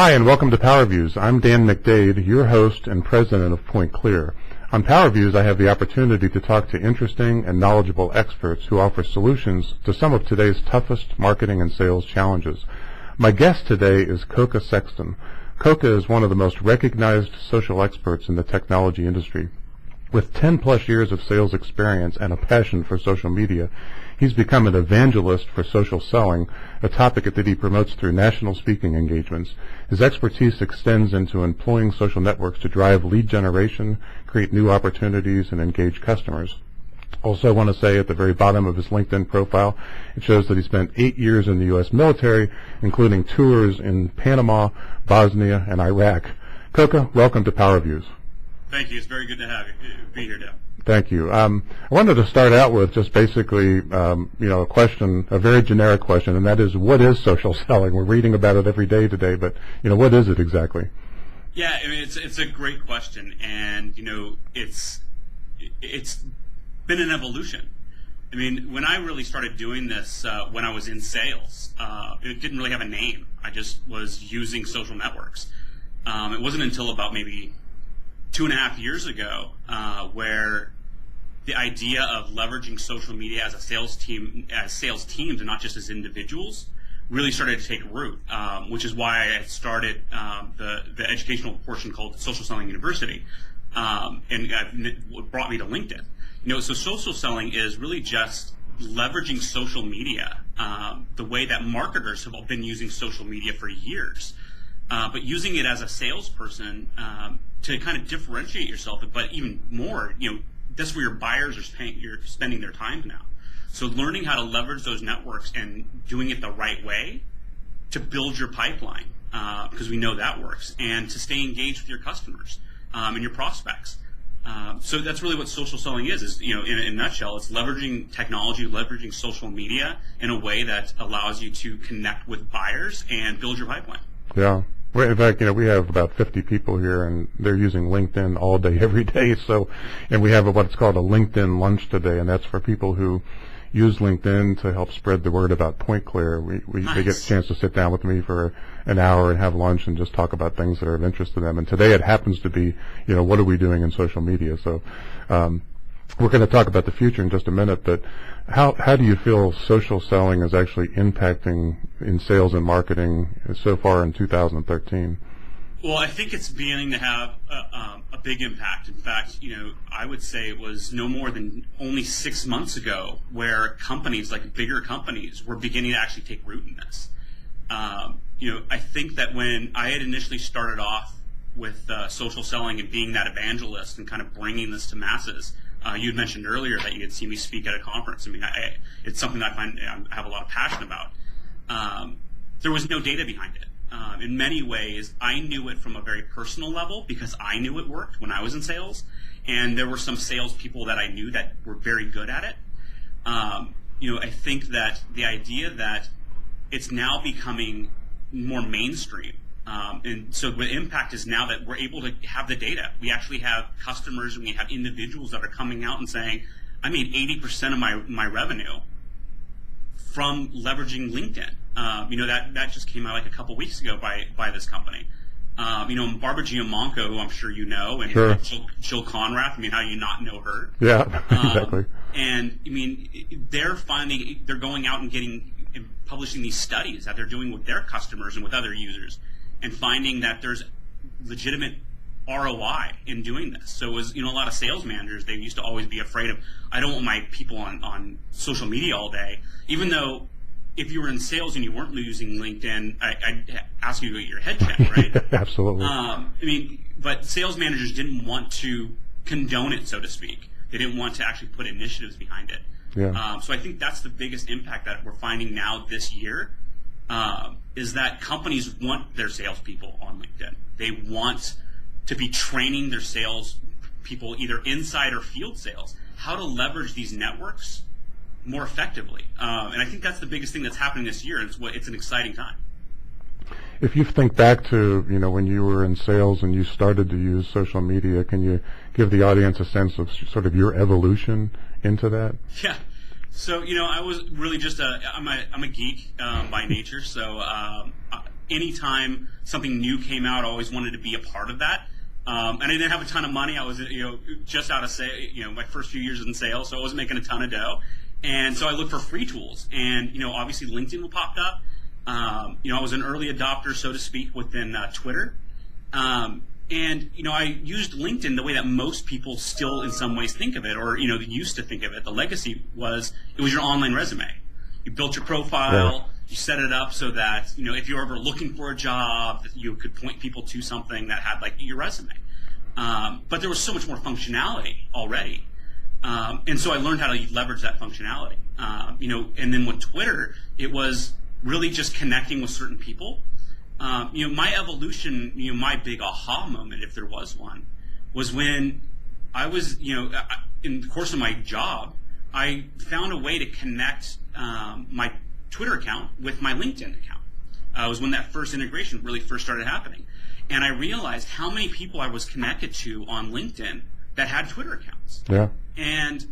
Hi, and welcome to PowerViews. I'm Dan McDade, your host and president of PointClear. On PowerViews, I have the opportunity to talk to interesting and knowledgeable experts who offer solutions to some of today's toughest marketing and sales challenges. My guest today is Koka Sexton. Koka is one of the most recognized social experts in the technology industry. With 10-plus years of sales experience and a passion for social media, he's become an evangelist for social selling, a topic that he promotes through national speaking engagements. His expertise extends into employing social networks to drive lead generation, create new opportunities, and engage customers. Also, I want to say at the very bottom of his LinkedIn profile, it shows that he spent 8 years in the U.S. military, including tours in Panama, Bosnia, and Iraq. Koka, welcome to PowerViews. Thank you. It's very good to be here, Dan. Thank you. I wanted to start out with just basically, a question, a very generic question, and that is, what is social selling? We're reading about it every day today, but what is it exactly? Yeah, I mean, it's a great question, and it's been an evolution. I mean, when I really started doing this, when I was in sales, it didn't really have a name. I just was using social networks. It wasn't until about maybe 2.5 years ago where the idea of leveraging social media as a sales team, as sales teams, and not just as individuals, really started to take root. Which is why I started the educational portion called Social Selling University, and what brought me to LinkedIn. So social selling is really just leveraging social media the way that marketers have been using social media for years. But using it as a salesperson to kind of differentiate yourself, but even more, that's where your buyers are spending their time now. So learning how to leverage those networks and doing it the right way to build your pipeline, because we know that works, and to stay engaged with your customers and your prospects. So that's really what social selling is in a nutshell, it's leveraging technology, leveraging social media in a way that allows you to connect with buyers and build your pipeline. Yeah. Well, in fact, we have about 50 people here, and they're using LinkedIn all day, every day. And we have what's called a LinkedIn lunch today, and that's for people who use LinkedIn to help spread the word about PointClear. Nice. They get a chance to sit down with me for an hour and have lunch and just talk about things that are of interest to them. And today it happens to be, what are we doing in social media? So we're going to talk about the future in just a minute, but how do you feel social selling is actually impacting in sales and marketing so far in 2013? Well, I think it's beginning to have a big impact. In fact, I would say it was no more than only 6 months ago where companies, like bigger companies, were beginning to actually take root in this. I think that when I had initially started off with social selling and being that evangelist and kind of bringing this to masses, you had mentioned earlier that you had seen me speak at a conference. I mean, it's something that I find I have a lot of passion about. There was no data behind it. In many ways, I knew it from a very personal level because I knew it worked when I was in sales, and there were some salespeople that I knew that were very good at it. I think that the idea that it's now becoming more mainstream. And so the impact is now that we're able to have the data. We actually have customers and we have individuals that are coming out and saying, I made 80% of my revenue from leveraging LinkedIn. That just came out like a couple weeks ago by this company. Barbara Giamanco, who I'm sure you know, and sure. Jill Conrath, how do you not know her? Yeah, exactly. And they're going out and publishing these studies that they're doing with their customers and with other users, and finding that there's legitimate ROI in doing this. So as a lot of sales managers, they used to always be afraid of, I don't want my people on social media all day, even though if you were in sales and you weren't using LinkedIn, I'd ask you to get your head checked, right? Absolutely. But sales managers didn't want to condone it, so to speak. They didn't want to actually put initiatives behind it. Yeah. So I think that's the biggest impact that we're finding now this year, is that companies want their salespeople on LinkedIn. They want to be training their sales people, either inside or field sales, how to leverage these networks more effectively. And I think that's the biggest thing that's happening this year. It's an exciting time. If you think back to, when you were in sales and you started to use social media, can you give the audience a sense of sort of your evolution into that? Yeah. So, I was really just I'm a geek by nature. So anytime something new came out, I always wanted to be a part of that. And I didn't have a ton of money. I was, just out of my first few years in sales, so I wasn't making a ton of dough. And so I looked for free tools. And, obviously LinkedIn popped up. I was an early adopter, so to speak, within Twitter. And, I used LinkedIn the way that most people still in some ways think of it, or, used to think of it. The legacy was, it was your online resume. You built your profile, you set it up so that, if you're ever looking for a job, that you could point people to something that had, like, your resume. But there was so much more functionality already. And so I learned how to leverage that functionality. And then with Twitter, it was really just connecting with certain people. My evolution, my big aha moment, if there was one, was when I was, in the course of my job, I found a way to connect my Twitter account with my LinkedIn account. It was when that first integration really first started happening. And I realized how many people I was connected to on LinkedIn that had Twitter accounts. Yeah. And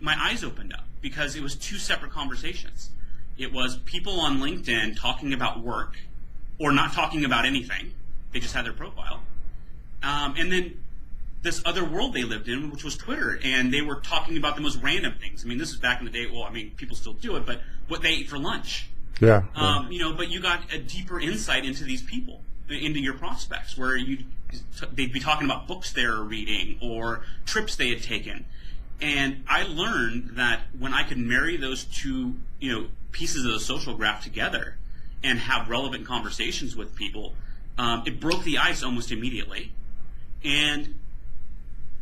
my eyes opened up because it was two separate conversations. It was people on LinkedIn talking about work or not talking about anything. They just had their profile. And then this other world they lived in, which was Twitter, and they were talking about the most random things. I mean, this is back in the day. Well, I mean, people still do it, but what they ate for lunch. Yeah. But you got a deeper insight into these people, into your prospects, where they'd be talking about books they were reading or trips they had taken. And I learned that when I could marry those two, pieces of the social graph together and have relevant conversations with people, it broke the ice almost immediately. And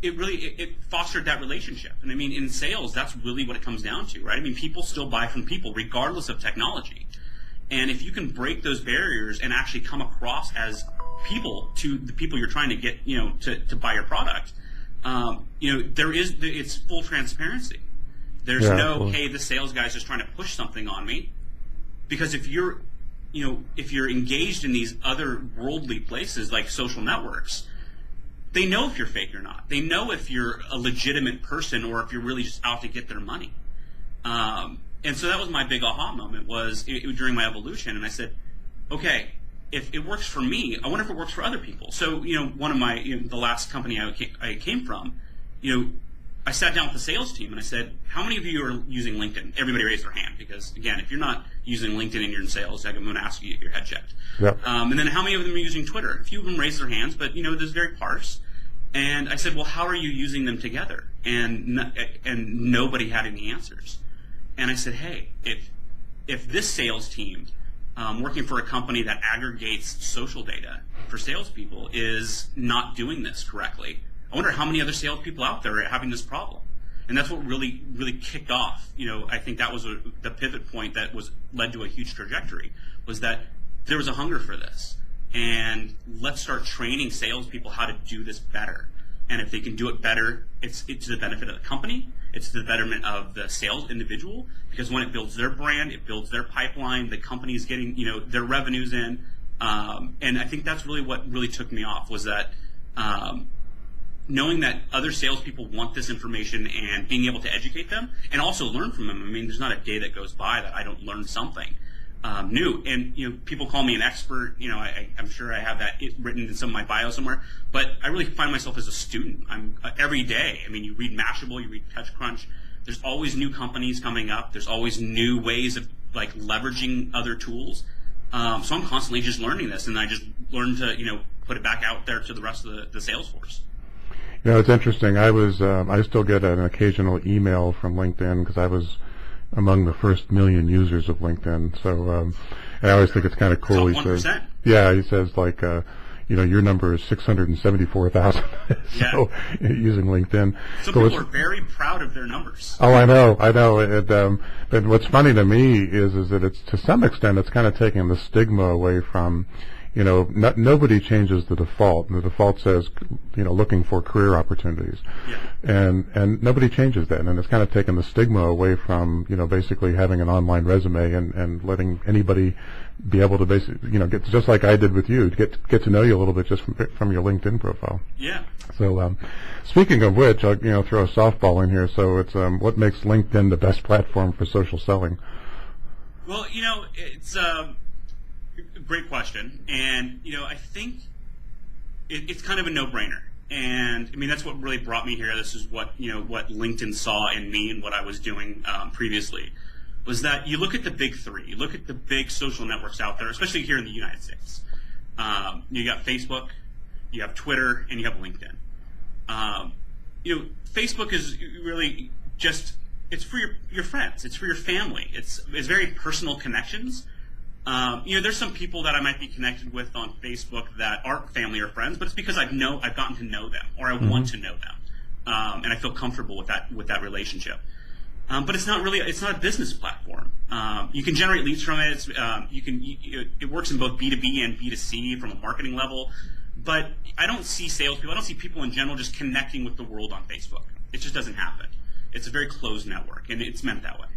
it fostered that relationship. And I mean, in sales, that's really what it comes down to, right? I mean, people still buy from people regardless of technology. And if you can break those barriers and actually come across as people to the people you're trying to get, to buy your product, it's full transparency. There's hey, the sales guy's just trying to push something on me. Because if you're engaged in these other worldly places like social networks, they know if you're fake or not. They know if you're a legitimate person or if you're really just out to get their money. And so that was my big aha moment during my evolution. And I said, okay, if it works for me, I wonder if it works for other people. So, one of my, the last company I came from, I sat down with the sales team and I said, how many of you are using LinkedIn? Everybody raised their hand because, again, if you're not using LinkedIn and you're in sales, I'm going to ask you to get your head checked. Yep. And then how many of them are using Twitter? A few of them raised their hands, but, there's very sparse. And I said, well, how are you using them together? And nobody had any answers. And I said, hey, if this sales team working for a company that aggregates social data for salespeople is not doing this correctly, I wonder how many other salespeople out there are having this problem. And that's what really, really kicked off. I think that was the pivot point that led to a huge trajectory, was that there was a hunger for this. And let's start training salespeople how to do this better. And if they can do it better, it's to the benefit of the company. It's to the betterment of the sales individual, because when it builds their brand, it builds their pipeline. The company's getting their revenues in, and I think that's really what really took me off, was that knowing that other salespeople want this information and being able to educate them and also learn from them. I mean, there's not a day that goes by that I don't learn something new. And people call me an expert. I'm sure I have that written in some of my bio somewhere. But I really find myself as a student. I'm every day. I mean, you read Mashable, you read TouchCrunch. There's always new companies coming up. There's always new ways of leveraging other tools. So I'm constantly just learning this, and I just learn to put it back out there to the rest of the sales force. It's interesting. I still get an occasional email from LinkedIn because I was among the first million users of LinkedIn. So I always think it's kind of cool. He says, he says your number is 674,000. So using LinkedIn. Some people are very proud of their numbers. Oh, I know. And what's funny to me is that it's, to some extent, it's kind of taking the stigma away from, nobody changes the default. And the default says, looking for career opportunities. Yeah. And nobody changes that. And it's kind of taken the stigma away from, basically having an online resume and letting anybody be able to basically, get, just like I did with you, get to know you a little bit just from your LinkedIn profile. Yeah. So, speaking of which, I'll, throw a softball in here. So it's, what makes LinkedIn the best platform for social selling? Well, it's, Great question. And, I think it's kind of a no-brainer. And, that's what really brought me here. This is what, what LinkedIn saw in me and what I was doing previously, was that you look at the big three. You look at the big social networks out there, especially here in the United States. You got Facebook, you have Twitter, and you have LinkedIn. Facebook is really just, it's for your friends. It's for your family. It's very personal connections. There's some people that I might be connected with on Facebook that aren't family or friends, but it's because I've gotten to know them, or I want to know them, and I feel comfortable with that relationship. But it's not a business platform. You can generate leads from it. It works in both B2B and B2C from a marketing level. But I don't see salespeople. I don't see people in general just connecting with the world on Facebook. It just doesn't happen. It's a very closed network, and it's meant that way.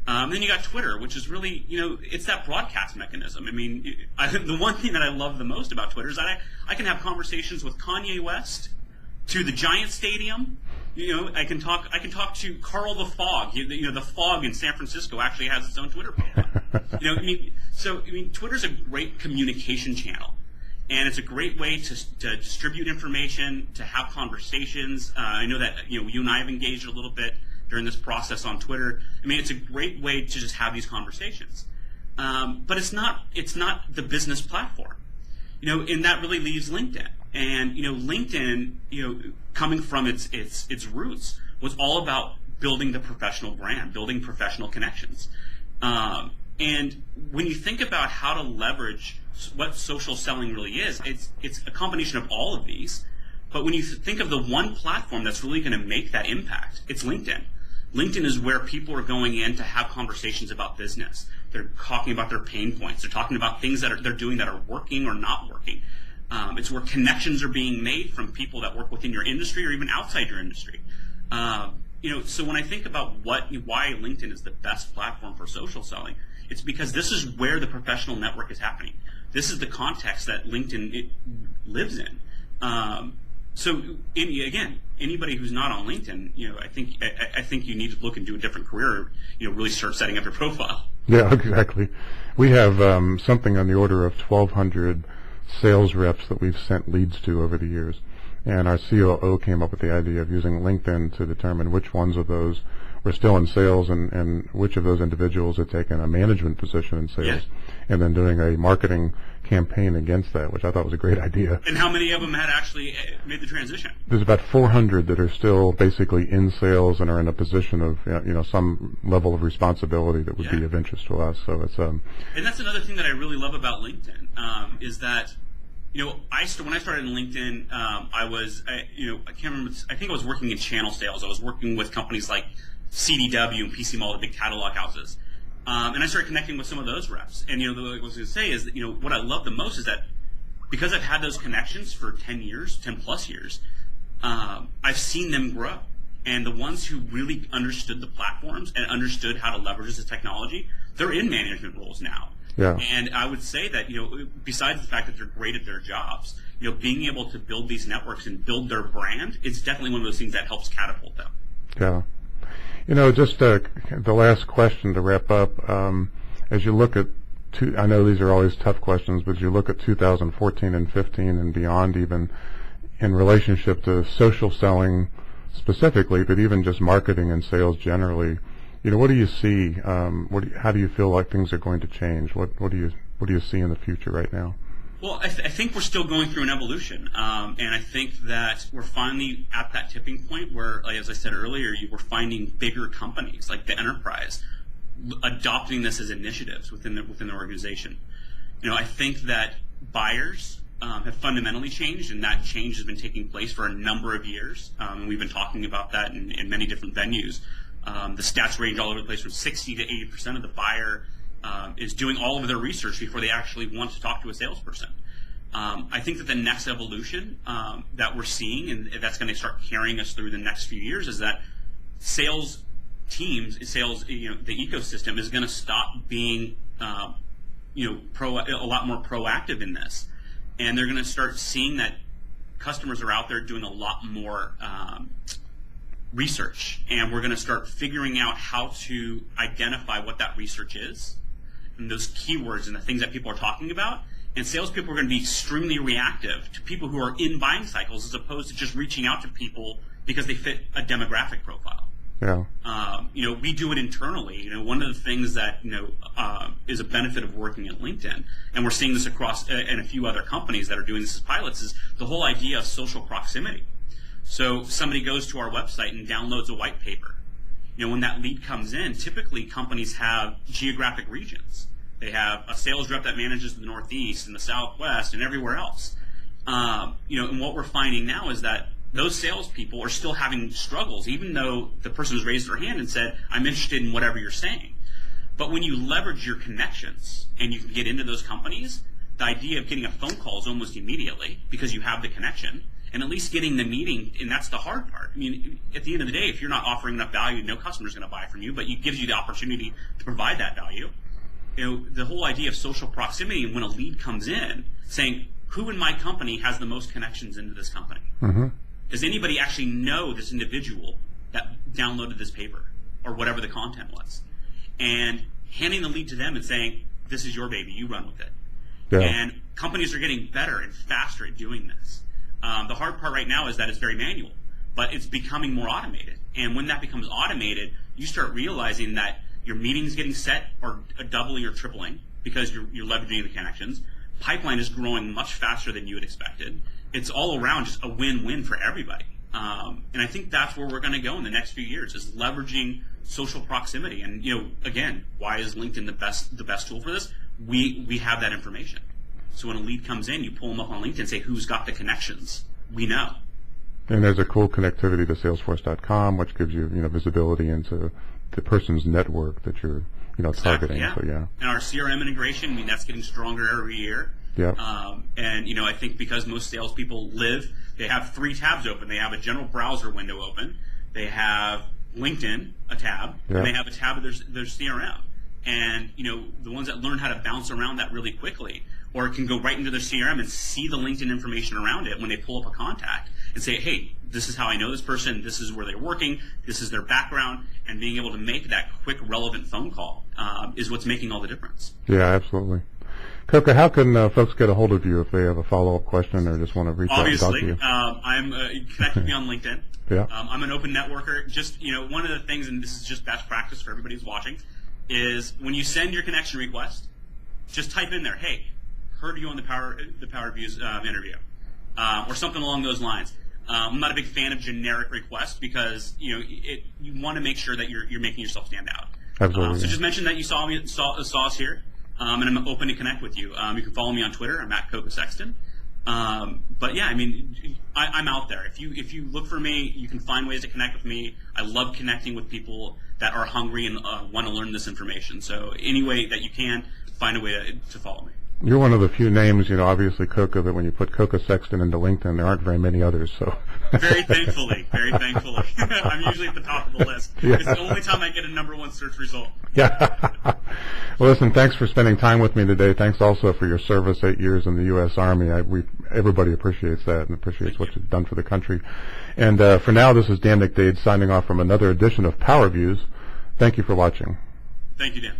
Then you got Twitter, which is really, it's that broadcast mechanism. The one thing that I love the most about Twitter is that I can have conversations with Kanye West to the Giant Stadium. I can talk to Carl the Fog. The Fog in San Francisco actually has its own Twitter profile. Twitter's a great communication channel. And it's a great way to distribute information, to have conversations. I know that you and I have engaged a little bit during this process on Twitter. It's a great way to just have these conversations. But it's not the business platform. And that really leaves LinkedIn. And LinkedIn, coming from its roots, was all about building the professional brand, building professional connections. And when you think about how to leverage what social selling really is, it's a combination of all of these. But when you think of the one platform that's really going to make that impact, it's LinkedIn. LinkedIn is where people are going in to have conversations about business. They're talking about their pain points. They're talking about things that they're doing that are working or not working. It's where connections are being made from people that work within your industry or even outside your industry. So when I think about why LinkedIn is the best platform for social selling, it's because this is where the professional network is happening. This is the context that LinkedIn lives in. Again, anybody who's not on LinkedIn, I think you need to look and do a different career. Really start setting up your profile. Yeah, exactly. We have something on the order of 1,200 sales reps that we've sent leads to over the years, and our COO came up with the idea of using LinkedIn to determine which ones of those were still in sales and which of those individuals had taken a management position in sales, and then doing a marketing campaign against that, which I thought was a great idea. And how many of them had actually made the transition? There's about 400 that are still basically in sales and are in a position of some level of responsibility that would be of interest to us. So it's and that's another thing that I really love about LinkedIn is that when I started in LinkedIn, I can't remember. I think I was working in channel sales. I was working with companies like CDW and PC Mall, the big catalog houses. And I started connecting with some of those reps. And, what I was going to say is that, what I love the most is that because I've had those connections for 10 plus years, I've seen them grow. And the ones who really understood the platforms and understood how to leverage the technology, they're in management roles now. Yeah. And I would say that, besides the fact that they're great at their jobs, being able to build these networks and build their brand, it's definitely one of those things that helps catapult them. Yeah. Just the last question to wrap up, as you look at, I know these are always tough questions, but as you look at 2014 and 15 and beyond, even in relationship to social selling specifically, but even just marketing and sales generally, what do you see? How do you feel like things are going to change? What do you see in the future right now? Well, I think we're still going through an evolution, and I think that we're finally at that tipping point where, like, as I said earlier, we're finding bigger companies like the enterprise adopting this as initiatives within the organization. I think that buyers have fundamentally changed, and that change has been taking place for a number of years. And we've been talking about that in many different venues. The stats range all over the place from 60 to 80% of the buyer is doing all of their research before they actually want to talk to a salesperson. I think that the next evolution that we're seeing, and that's going to start carrying us through the next few years, is that sales teams, the ecosystem is going to stop being, a lot more proactive in this, and they're going to start seeing that customers are out there doing a lot more research, and we're going to start figuring out how to identify what that research is and those keywords and the things that people are talking about. And salespeople are going to be extremely reactive to people who are in buying cycles as opposed to just reaching out to people because they fit a demographic profile. Yeah. We do it internally. One of the things that, is a benefit of working at LinkedIn, and we're seeing this across and a few other companies that are doing this as pilots, is the whole idea of social proximity. So somebody goes to our website and downloads a white paper. When that lead comes in, typically companies have geographic regions. They have a sales rep that manages the Northeast and the Southwest and everywhere else. And what we're finding now is that those salespeople are still having struggles, even though the person has raised their hand and said, I'm interested in whatever you're saying. But when you leverage your connections and you can get into those companies, the idea of getting a phone call is almost immediately because you have the connection, and at least getting the meeting, and that's the hard part. At the end of the day, if you're not offering enough value, no customer's going to buy from you, but it gives you the opportunity to provide that value. The whole idea of social proximity, when a lead comes in, saying, who in my company has the most connections into this company? Mm-hmm. Does anybody actually know this individual that downloaded this paper or whatever the content was? And handing the lead to them and saying, this is your baby, you run with it. Yeah. And companies are getting better and faster at doing this. The hard part right now is that it's very manual, but it's becoming more automated. And when that becomes automated, you start realizing that your meetings getting set are doubling or tripling because you're leveraging the connections. Pipeline is growing much faster than you had expected. It's all around just a win-win for everybody. And I think that's where we're going to go in the next few years, is leveraging social proximity. And again, why is LinkedIn the best tool for this? We have that information. So when a lead comes in, you pull them up on LinkedIn and say, who's got the connections? We know. And there's a cool connectivity to Salesforce.com, which gives you visibility into the person's network that you're targeting. Yeah. So yeah. And our CRM integration, that's getting stronger every year. Yeah. And I think because most salespeople they have 3 tabs open. They have a general browser window open. They have LinkedIn, a tab, yeah. and they have a tab of their CRM. And the ones that learn how to bounce around that really quickly, or can go right into their CRM and see the LinkedIn information around it when they pull up a contact and say, hey, this is how I know this person, this is where they're working, this is their background, and being able to make that quick, relevant phone call is what's making all the difference. Yeah, absolutely. Koka, how can folks get a hold of you if they have a follow-up question or just want to reach out and talk to you? Obviously, connect with me on LinkedIn. Yeah. I'm an open networker. Just, one of the things, and this is just best practice for everybody who's watching, is when you send your connection request, just type in there, hey, heard you on the PowerViews interview, or something along those lines. I'm not a big fan of generic requests because you want to make sure that you're making yourself stand out. Absolutely. So just mention that you saw us here, and I'm open to connect with you. You can follow me on Twitter. I'm at Koka Sexton. But yeah, I'm out there. If you look for me, you can find ways to connect with me. I love connecting with people that are hungry and want to learn this information. So any way that you can, find a way to follow me. You're one of the few names, obviously Koka, that when you put Koka Sexton into LinkedIn, there aren't very many others. So very thankfully. I'm usually at the top of the list. Yeah. It's the only time I get a #1 search result. Yeah. Well, listen, thanks for spending time with me today. Thanks also for your service, 8 years in the U.S. Army. Everybody appreciates that and appreciates what you've done for the country. And for now, this is Dan McDade signing off from another edition of PowerViews. Thank you for watching. Thank you, Dan.